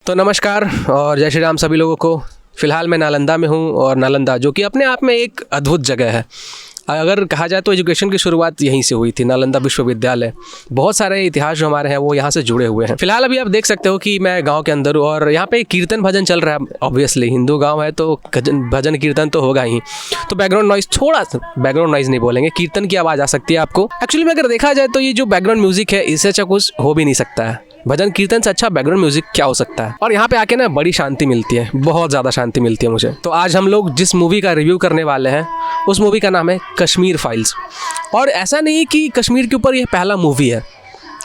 तो नमस्कार और जय श्री राम सभी लोगों को। फ़िलहाल मैं नालंदा में हूँ और नालंदा जो कि अपने आप में एक अद्भुत जगह है। अगर कहा जाए तो एजुकेशन की शुरुआत यहीं से हुई थी, नालंदा विश्वविद्यालय। बहुत सारे इतिहास जो हमारे हैं वो यहाँ से जुड़े हुए हैं। फिलहाल अभी आप देख सकते हो कि मैं गांव के अंदर हूँ और यहाँ पे कीर्तन भजन चल रहा है। ऑब्वियसली हिंदू गांव है तो भजन कीर्तन तो होगा ही। तो बैकग्राउंड नॉइज़, थोड़ा सा बैकग्राउंड नॉइज़ नहीं बोलेंगे, कीर्तन की आवाज़ आ सकती है आपको। एक्चुअली में अगर देखा जाए तो ये जो बैकग्राउंड म्यूजिक है इससे अच्छा कुछ हो भी नहीं सकता है। भजन कीर्तन से अच्छा बैकग्राउंड म्यूजिक क्या हो सकता है। और यहाँ पे आके ना बड़ी शांति मिलती है, बहुत ज़्यादा शांति मिलती है मुझे। तो आज हम लोग जिस मूवी का रिव्यू करने वाले हैं उस मूवी का नाम है कश्मीर फाइल्स। और ऐसा नहीं कि कश्मीर के ऊपर यह पहला मूवी है,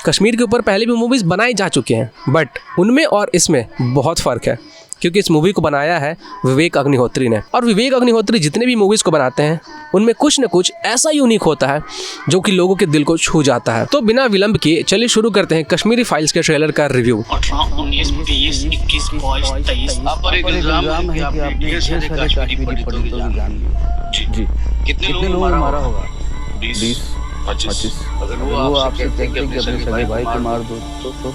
कश्मीर के ऊपर पहले भी मूवीज़ बनाई जा चुके हैं, बट उनमें और इसमें बहुत फ़र्क है क्योंकि इस मूवी को बनाया है विवेक अग्निहोत्री ने। और विवेक अग्निहोत्री जितने भी मूवीज़ को बनाते हैं उनमें कुछ न कुछ ऐसा यूनिक होता है जो कि लोगों के दिल को छू जाता है। तो बिना विलंब किए चलिए शुरू करते हैं कश्मीरी फाइल्स के ट्रेलर का रिव्यू। 18, 19, 20, 21, 22, 23 आप पर एक इल्जाम है कि आपने ढेर सारे कश्मीरी पंडितों की जान ली। जी कितने लोग मारा होगा? 20, 25। अगर वो आपसे कहते कि अपने सगे भाई को मार दो तो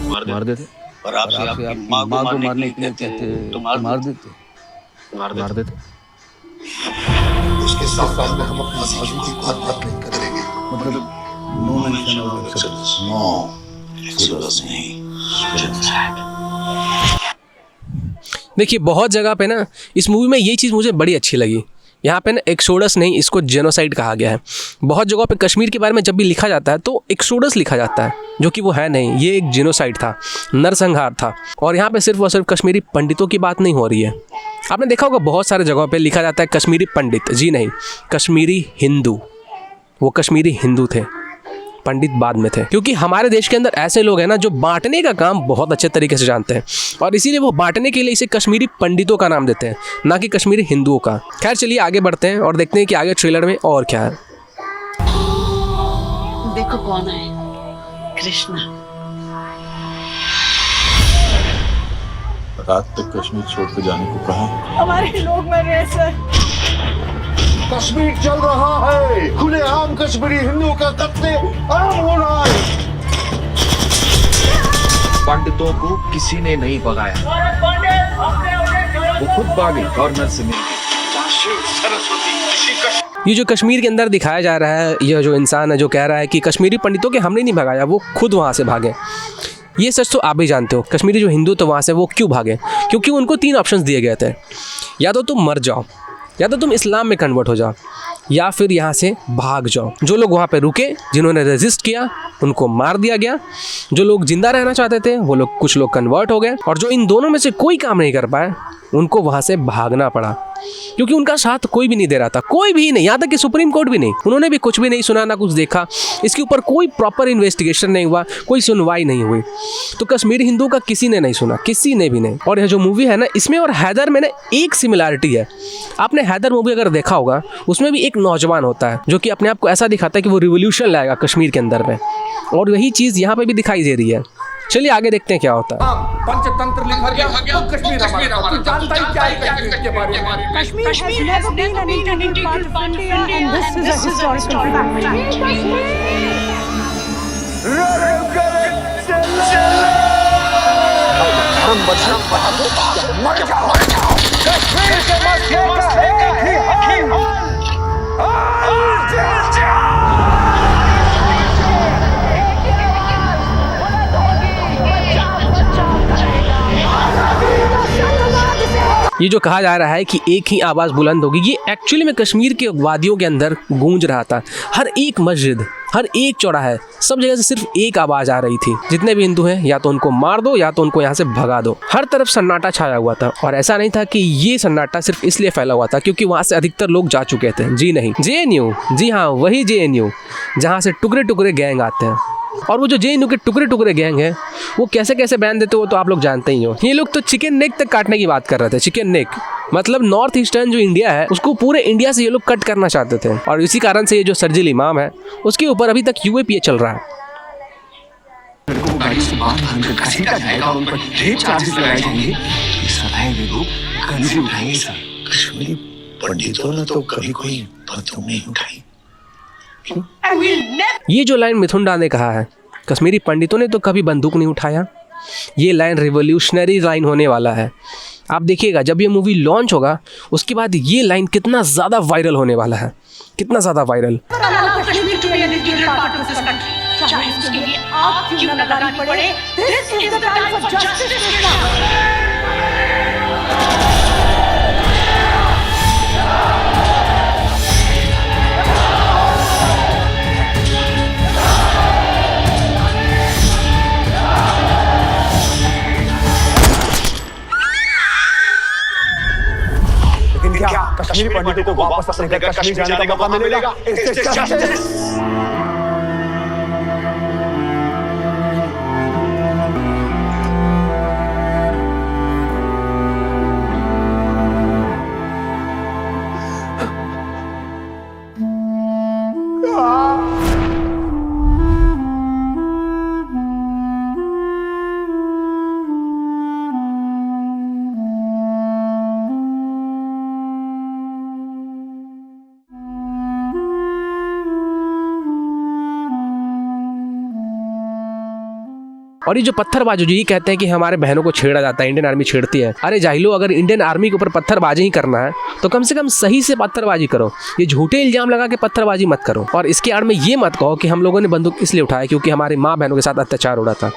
मार देते। और आपसे आपकी माँ को मारने के लिए कहते तो मार देते। उसके साथ में हम अपनी जिंदगी को बात नहीं करेंगे। मतलब no mention of exceptions, no exceptions नहीं। देखिए बहुत जगह पे ना इस मूवी में ये चीज़ मुझे बड़ी अच्छी लगी। यहाँ पे ना एक्सोडस नहीं, इसको जेनोसाइड कहा गया है। बहुत जगहों पे कश्मीर के बारे में जब भी लिखा जाता है तो एक्सोडस लिखा जाता है, जो कि वो है नहीं, ये एक जेनोसाइड था, नरसंहार था। और यहाँ पे सिर्फ और सिर्फ कश्मीरी पंडितों की बात नहीं हो रही है। आपने देखा होगा बहुत सारे जगहों पे लिखा जाता है कश्मीरी पंडित, जी नहीं, कश्मीरी हिंदू। वो कश्मीरी हिंदू थे, पंडित बाद में थे। क्योंकि हमारे देश के अंदर ऐसे लोग हैं ना जो बांटने का काम बहुत अच्छे तरीके से जानते हैं और इसीलिए वो बांटने के लिए इसे कश्मीरी पंडितों का नाम देते हैं, ना कि कश्मीरी हिंदुओं का। खैर चलिए आगे बढ़ते हैं और देखते हैं कि आगे ट्रेलर में और क्या है। देखो कौन है, कृष्णा। रात तक कश्मीर छोड़ कर जाने को कहा। हमारे लोग मर रहे सर। कश्मीर चल रहा है, खुलेआम कश्मीरी हिंदुओं का कत्ले आम हो रहा है। पंडितों को किसी ने नहीं भगाया, वो खुद भागे गवर्नर से मिलके। ये जो कश्मीर के अंदर दिखाया जा रहा है, यह जो इंसान है जो कह रहा है कि कश्मीरी पंडितों के हमने नहीं भगाया, वो खुद वहाँ से भागे। ये सच तो आप भी जानते हो। कश्मीरी जो हिंदू तो वहाँ से वो क्यों भागे? क्योंकि उनको 3 ऑप्शंस दिए गए थे, या तो तुम मर जाओ, या तो तुम इस्लाम में कन्वर्ट हो जाओ, या फिर यहाँ से भाग जाओ। जो लोग वहाँ पे रुके, जिन्होंने रेजिस्ट किया, उनको मार दिया गया। जो लोग जिंदा रहना चाहते थे वो लोग, कुछ लोग कन्वर्ट हो गए, और जो इन दोनों में से कोई काम नहीं कर पाए उनको वहाँ से भागना पड़ा। क्योंकि उनका साथ कोई भी नहीं दे रहा था, कोई भी नहीं, यहाँ तक कि सुप्रीम कोर्ट भी नहीं। उन्होंने भी कुछ भी नहीं सुना, ना कुछ देखा। इसके ऊपर कोई प्रॉपर इन्वेस्टिगेशन नहीं हुआ, कोई सुनवाई नहीं हुई। तो कश्मीरी हिंदुओं का किसी ने नहीं सुना, किसी ने भी नहीं। और यह जो मूवी है ना, इसमें और हैदर में ना एक सिमिलैरिटी है। आपने हैदर मूवी अगर देखा होगा, उसमें भी एक नौजवान होता है जो कि अपने आप को ऐसा दिखाता है कि वो रिवोल्यूशन लाएगा कश्मीर के अंदर में, और वही चीज़ यहाँ पर भी दिखाई दे रही है। चलिए आगे देखते हैं क्या होता है। पंचतंत्र लिखा गया तो कश्मीर हमारा। तू जानता ही क्या है कश्मीर के बारे में? Kashmir has never been an integral part of India, and this is a historical fact. ये जो कहा जा रहा है कि एक ही आवाज़ बुलंद होगी, ये एक्चुअली में कश्मीर के वादियों के अंदर गूंज रहा था। हर एक मस्जिद, हर एक चौराहे, सब जगह से सिर्फ एक आवाज़ आ रही थी, जितने भी हिंदू हैं या तो उनको मार दो या तो उनको यहाँ से भगा दो। हर तरफ सन्नाटा छाया हुआ था। और ऐसा नहीं था कि ये सन्नाटा सिर्फ इसलिए फैला हुआ था क्योंकि वहाँ से अधिकतर लोग जा चुके थे, जी नहीं, JNU, जी हाँ वही JNU, जहाँ से टुकड़े टुकड़े गैंग आते हैं। और वो जो JNU के टुकड़े टुकड़े गैंग है वो कैसे कैसे बैन देते हो तो आप लोग जानते ही हो। ये लोग तो चिकन नेक तक काटने की बात कर रहे थे। चिकन नेक मतलब नॉर्थ ईस्टर्न जो इंडिया है उसको पूरे इंडिया से ये लोग कट करना चाहते थे। और इसी कारण से ये जो शर्जील इमाम है उसके ऊपर अभी तक UAPA चल रहा है। पंडितों ने तो कभी कोई बंदूक नहीं उठाई। ये जो लाइन मिथुन डा ने कहा है, कश्मीरी पंडितों ने तो कभी बंदूक नहीं उठाया, ये लाइन रिवोल्यूशनरी लाइन होने वाला है। आप देखिएगा जब ये मूवी लॉन्च होगा उसके बाद ये लाइन कितना ज़्यादा वायरल होने वाला है, कितना ज़्यादा वायरल। चाहे उसके लिए आग क्यों न लगानी पड़े, this is the time for justice, Krishna. लेकिन क्या कश्मीरी पंडितों को वापस अपने घर कश्मीर जाने का मौका मिलेगा? और ये जो पत्थरबाजी जो ये कहते हैं कि हमारे बहनों को छेड़ा जाता है, इंडियन आर्मी छेड़ती है। अरे जाहिलो, अगर इंडियन आर्मी के ऊपर पत्थरबाजी ही करना है तो कम से कम सही से पत्थरबाजी करो। ये झूठे इल्जाम लगा के पत्थरबाजी मत करो। और इसके आड़ में ये मत कहो कि हम लोगों ने बंदूक इसलिए उठाया क्योंकि हमारी माँ बहनों के साथ अत्याचार हो रहा था।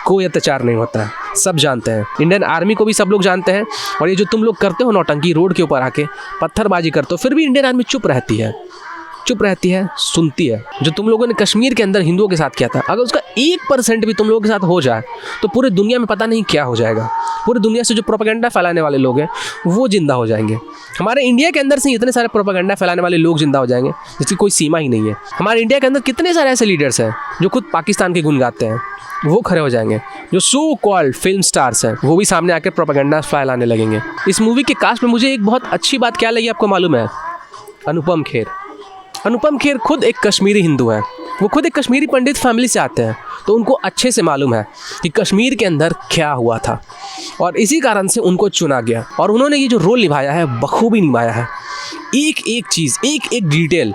कोई अत्याचार नहीं होता है, सब जानते हैं। इंडियन आर्मी को भी सब लोग जानते हैं। और ये जो तुम लोग करते हो नौटंकी, रोड के ऊपर आके पत्थरबाजी करते हो, फिर भी इंडियन आर्मी चुप रहती है, सुनती है। जो तुम लोगों ने कश्मीर के अंदर हिंदुओं के साथ किया था, अगर उसका 1% भी तुम लोगों के साथ हो जाए तो पूरे दुनिया में पता नहीं क्या हो जाएगा। पूरी दुनिया से जो प्रोपेगेंडा फैलाने वाले लोग हैं वो जिंदा हो जाएंगे। हमारे इंडिया के अंदर से इतने सारे प्रोपेगेंडा फैलाने वाले लोग जिंदा हो जाएंगे जिसकी कोई सीमा ही नहीं है। हमारे इंडिया के अंदर कितने सारे ऐसे लीडर्स हैं जो खुद पाकिस्तान के गुण गाते हैं, वो खड़े हो जाएंगे। जो सो कॉल्ड फिल्म स्टार्स हैं वो भी सामने आकर प्रोपेगेंडा फैलाने लगेंगे। इस मूवी के कास्ट में मुझे एक बहुत अच्छी बात क्या लगी आपको मालूम है? अनुपम खेर खुद एक कश्मीरी हिंदू है। वो खुद एक कश्मीरी पंडित फैमिली से आते हैं, तो उनको अच्छे से मालूम है कि कश्मीर के अंदर क्या हुआ था और इसी कारण से उनको चुना गया। और उन्होंने ये जो रोल निभाया है बखूबी निभाया है। एक एक चीज़, एक एक डिटेल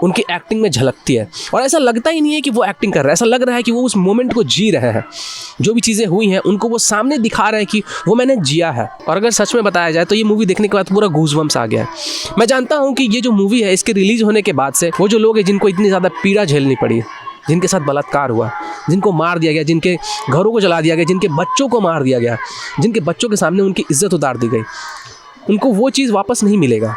उनकी एक्टिंग में झलकती है और ऐसा लगता ही नहीं है कि वो एक्टिंग कर रहा है। ऐसा लग रहा है कि वो उस मोमेंट को जी रहे हैं। जो भी चीज़ें हुई हैं उनको वो सामने दिखा रहे हैं कि वो मैंने जिया है। और अगर सच में बताया जाए तो ये मूवी देखने के बाद पूरा गूज़बम्स आ गया है। मैं जानता हूँ कि ये जो मूवी है इसके रिलीज़ होने के बाद से वो जो लोग हैं जिनको इतनी ज़्यादा पीड़ा झेलनी पड़ी, जिनके साथ बलात्कार हुआ, जिनको मार दिया गया, जिनके घरों को जला दिया गया, जिनके बच्चों को मार दिया गया, जिनके बच्चों के सामने उनकी इज्जत उतार दी गई, उनको वो चीज़ वापस नहीं मिलेगा।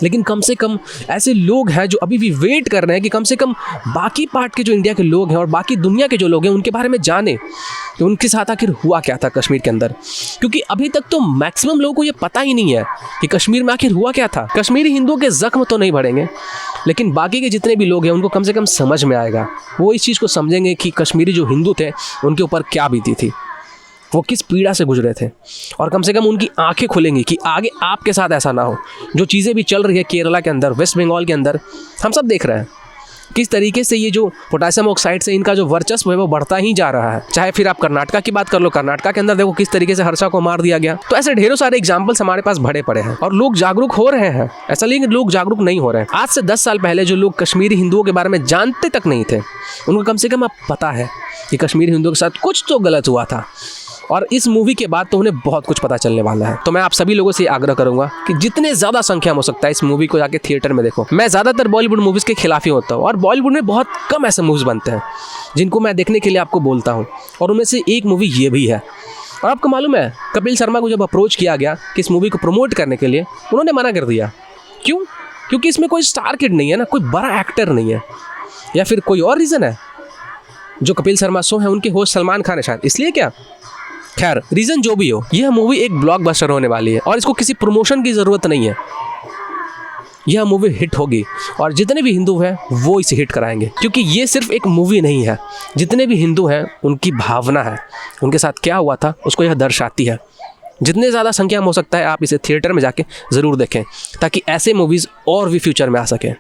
लेकिन कम से कम ऐसे लोग हैं जो अभी भी वेट कर रहे हैं कि कम से कम बाकी पार्ट के जो इंडिया के लोग हैं और बाकी दुनिया के जो लोग हैं उनके बारे में जाने कि उनके साथ आखिर हुआ क्या था कश्मीर के अंदर। क्योंकि अभी तक तो मैक्सिमम लोगों को ये पता ही नहीं है कि कश्मीर में आखिर हुआ क्या था। कश्मीरी हिंदुओं के जख्म तो नहीं बढ़ेंगे, लेकिन बाकी के जितने भी लोग हैं उनको कम से कम समझ में आएगा। वो इस चीज़ को समझेंगे कि कश्मीरी जो हिंदू थे उनके ऊपर क्या बीती थी, वो किस पीड़ा से गुजरे थे। और कम से कम उनकी आंखें खुलेंगी कि आगे आपके साथ ऐसा ना हो। जो चीज़ें भी चल रही है केरला के अंदर, वेस्ट बंगाल के अंदर, हम सब देख रहे हैं किस तरीके से ये जो पोटेशियम ऑक्साइड से इनका जो वर्चस्व है वो बढ़ता ही जा रहा है। चाहे फिर आप कर्नाटका की बात कर लो, कर्नाटका के अंदर देखो किस तरीके से हर्षा को मार दिया गया। तो ऐसे ढेरों सारे एग्जाम्पल्स हमारे पास भरे पड़े हैं और लोग जागरूक हो रहे हैं। ऐसा नहीं कि लोग जागरूक नहीं हो रहे हैं। आज से 10 साल पहले जो लोग कश्मीरी हिंदुओं के बारे में जानते तक नहीं थे, उनको कम से कम अब पता है कि कश्मीरी हिंदुओं के साथ कुछ तो गलत हुआ था। और इस मूवी के बाद तो उन्हें बहुत कुछ पता चलने वाला है। तो मैं आप सभी लोगों से आग्रह करूंगा कि जितने ज़्यादा संख्या में हो सकता है इस मूवी को जाके थिएटर में देखो। मैं ज़्यादातर बॉलीवुड मूवीज़ के खिलाफ ही होता हूँ और बॉलीवुड में बहुत कम ऐसे मूवीज़ बनते हैं जिनको मैं देखने के लिए आपको बोलता हूँ, और उनमें से एक मूवी ये भी है। और आपको मालूम है कपिल शर्मा को जब अप्रोच किया गया कि इस मूवी को प्रमोट करने के लिए, उन्होंने मना कर दिया। क्यों? क्योंकि इसमें कोई स्टार किड नहीं है ना, कोई बड़ा एक्टर नहीं है, या फिर कोई और रीज़न है। जो कपिल शर्मा शो है उनके होस्ट सलमान खान है शायद, इसलिए क्या? खैर, रीज़न जो भी हो, यह मूवी एक ब्लॉकबस्टर होने वाली है और इसको किसी प्रमोशन की ज़रूरत नहीं है। यह मूवी हिट होगी और जितने भी हिंदू हैं वो इसे हिट कराएंगे, क्योंकि ये सिर्फ एक मूवी नहीं है। जितने भी हिंदू हैं उनकी भावना है, उनके साथ क्या हुआ था उसको यह दर्शाती है। जितने ज़्यादा संख्या में हो सकता है आप इसे थिएटर में जाके ज़रूर देखें ताकि ऐसे मूवीज़ और भी फ्यूचर में आ सकें।